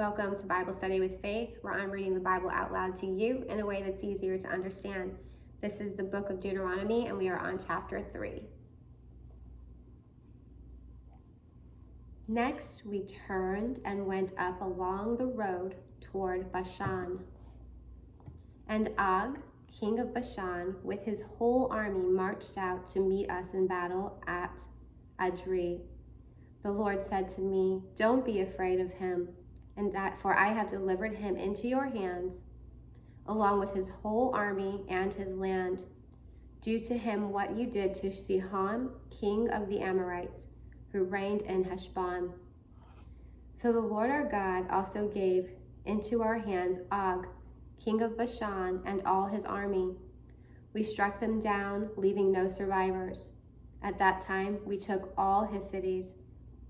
Welcome to Bible Study with Faith, where I'm reading the Bible out loud to you in a way that's easier to understand. This is the book of Deuteronomy, and we are on chapter 3. Next, we turned and went up along the road toward Bashan. And Og, king of Bashan, with his whole army marched out to meet us in battle at Adri. The Lord said to me, "Don't be afraid of him, for I have delivered him into your hands, along with his whole army and his land. Do to him what you did to Sihon, king of the Amorites, who reigned in Heshbon." So the Lord our God also gave into our hands Og, king of Bashan, and all his army. We struck them down, leaving no survivors. At that time, we took all his cities.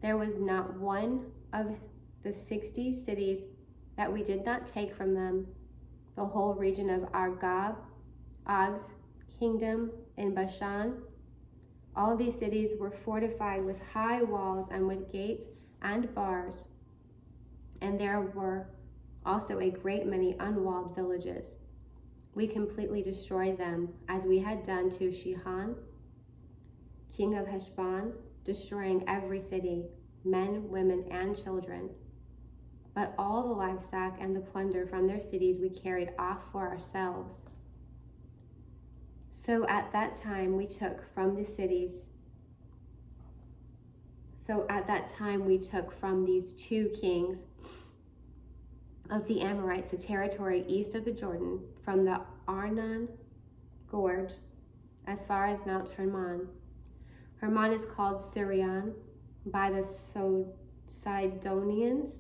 There was not one of the 60 cities that we did not take from them. The whole region of Argob, Og's kingdom in Bashan. All these cities were fortified with high walls and with gates and bars. And there were also a great many unwalled villages. We completely destroyed them, as we had done to Sihon, king of Heshbon, destroying every city, men, women, and children. But all the livestock and the plunder from their cities we carried off for ourselves. So at that time we took from these two kings of the Amorites the territory east of the Jordan, from the Arnon Gorge as far as Mount Hermon. Hermon is called Sirion by the Sidonians.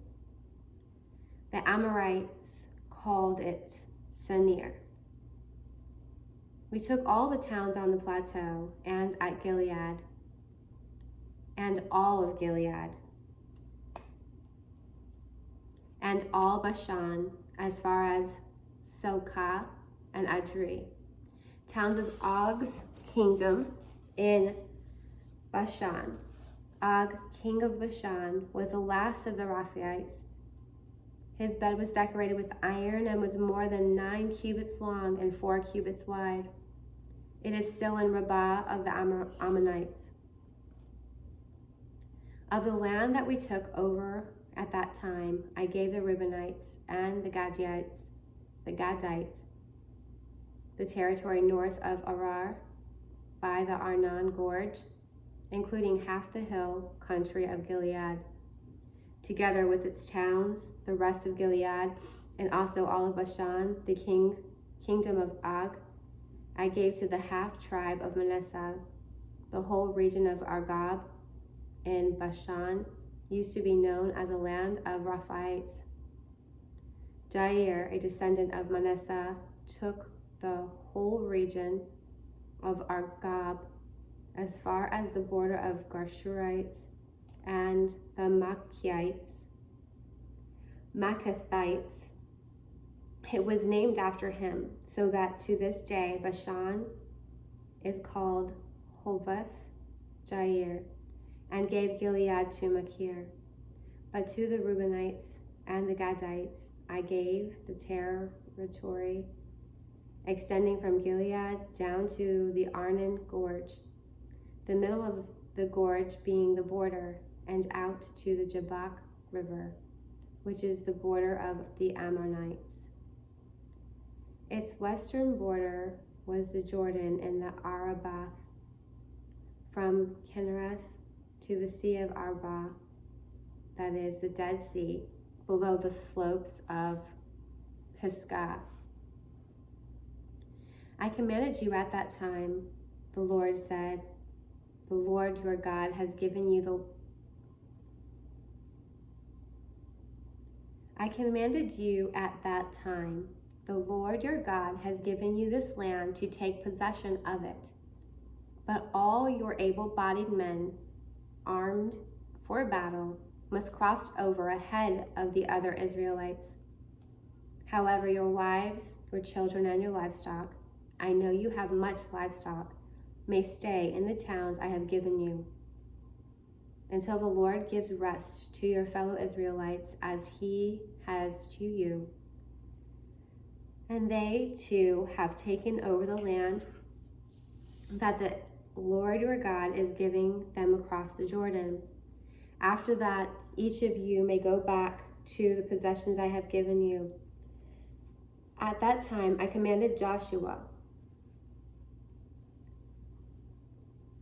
The Amorites called it Senir. We took all the towns on the plateau and at Gilead, and all of Gilead, and all Bashan as far as Selkah and Adri, towns of Og's kingdom in Bashan. Og, king of Bashan, was the last of the Rephaites. His bed was decorated with iron and was more than 9 cubits long and 4 cubits wide. It is still in Rabbah of the Ammonites. Of the land that we took over at that time, I gave the Reubenites and the Gadites, the territory north of Arar by the Arnon Gorge, including half the hill country of Gilead, together with its towns, the rest of Gilead, and also all of Bashan, the kingdom of Og, I gave to the half-tribe of Manasseh. The whole region of Argob in Bashan used to be known as a land of Rephaites. Jair, a descendant of Manasseh, took the whole region of Argob as far as the border of Geshurites and the Maccathites. It was named after him, so that to this day Bashan is called Hovath Jair, and gave Gilead to Machir. But to the Reubenites and the Gadites I gave the territory extending from Gilead down to the Arnon Gorge, the middle of the gorge being the border, and out to the Jabbok River, which is the border of the Ammonites. Its western border was the Jordan and the Arabah, from Kinnereth to the Sea of Arabah, that is the Dead Sea, below the slopes of Pisgah. I commanded you at that time, the Lord said, the Lord your God has given you this land to take possession of it. But all your able-bodied men, armed for battle, must cross over ahead of the other Israelites. However, your wives, your children, and your livestock, I know you have much livestock, may stay in the towns I have given you. until the Lord gives rest to your fellow Israelites as he has to you. And they too have taken over the land that the Lord your God is giving them across the Jordan. After that, each of you may go back to the possessions I have given you. At that time, I commanded Joshua.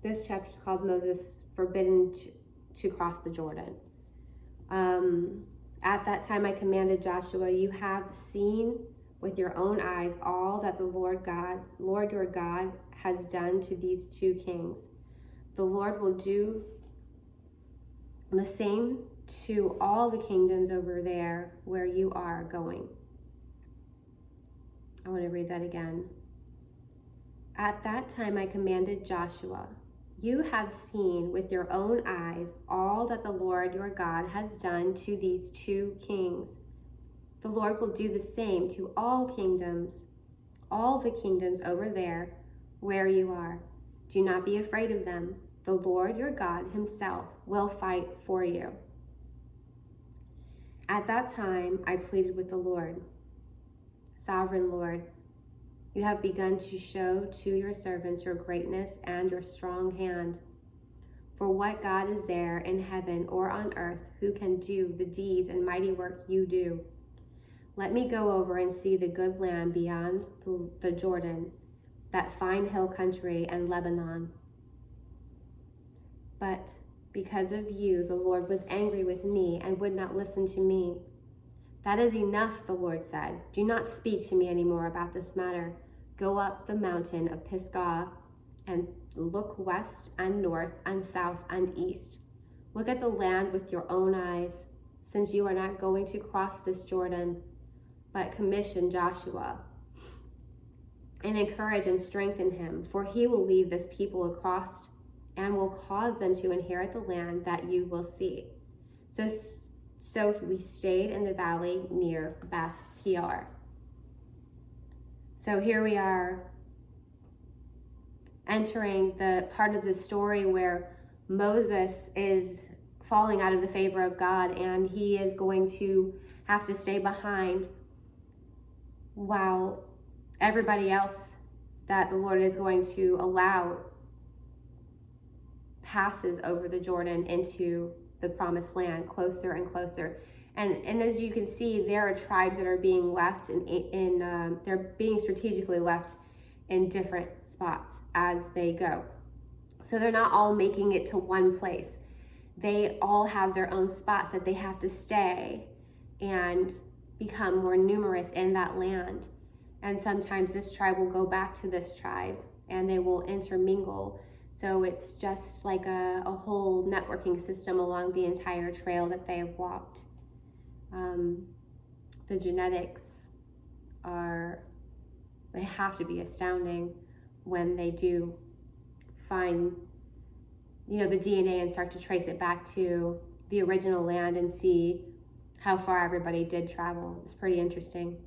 This chapter is called Moses forbidden to cross the Jordan. At that time, I commanded Joshua, you have seen with your own eyes all that the Lord your God has done to these two kings. The Lord will do the same to all the kingdoms over there where you are going. I want to read that again. At that time I commanded Joshua, you have seen with your own eyes all that the Lord your God has done to these two kings. The Lord will do the same to all the kingdoms over there where you are. Do not be afraid of them. The Lord your God himself will fight for you. At that time, I pleaded with the Lord, Sovereign Lord, you have begun to show to your servants your greatness and your strong hand. For what God is there in heaven or on earth who can do the deeds and mighty work you do? Let me go over and see the good land beyond the Jordan, that fine hill country and Lebanon. But because of you, the Lord was angry with me and would not listen to me. That is enough, the Lord said. Do not speak to me anymore about this matter. Go up the mountain of Pisgah and look west and north and south and east. Look at the land with your own eyes, since you are not going to cross this Jordan. But commission Joshua and encourage and strengthen him, for he will lead this people across and will cause them to inherit the land that you will see. So we stayed in the valley near Beth Peor. So here we are entering the part of the story where Moses is falling out of the favor of God, and he is going to have to stay behind while everybody else that the Lord is going to allow passes over the Jordan into the promised land closer and closer. And as you can see, there are tribes that are being left they're being strategically left in different spots as they go. So they're not all making it to one place. They all have their own spots that they have to stay and become more numerous in that land. And sometimes this tribe will go back to this tribe and they will intermingle. So it's just like a whole networking system along the entire trail that they have walked. The genetics they have to be astounding when they do find, the DNA and start to trace it back to the original land and see how far everybody did travel. It's pretty interesting.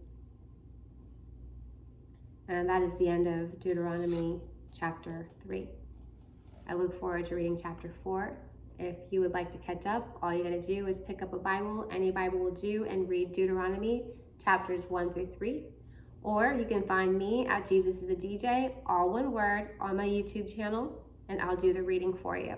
And that is the end of Deuteronomy chapter 3. I look forward to reading chapter 4. If you would like to catch up, all you got to do is pick up a Bible. Any Bible will do, and read Deuteronomy chapters 1 through 3. Or you can find me at Jesus is a DJ, all one word, on my YouTube channel, and I'll do the reading for you.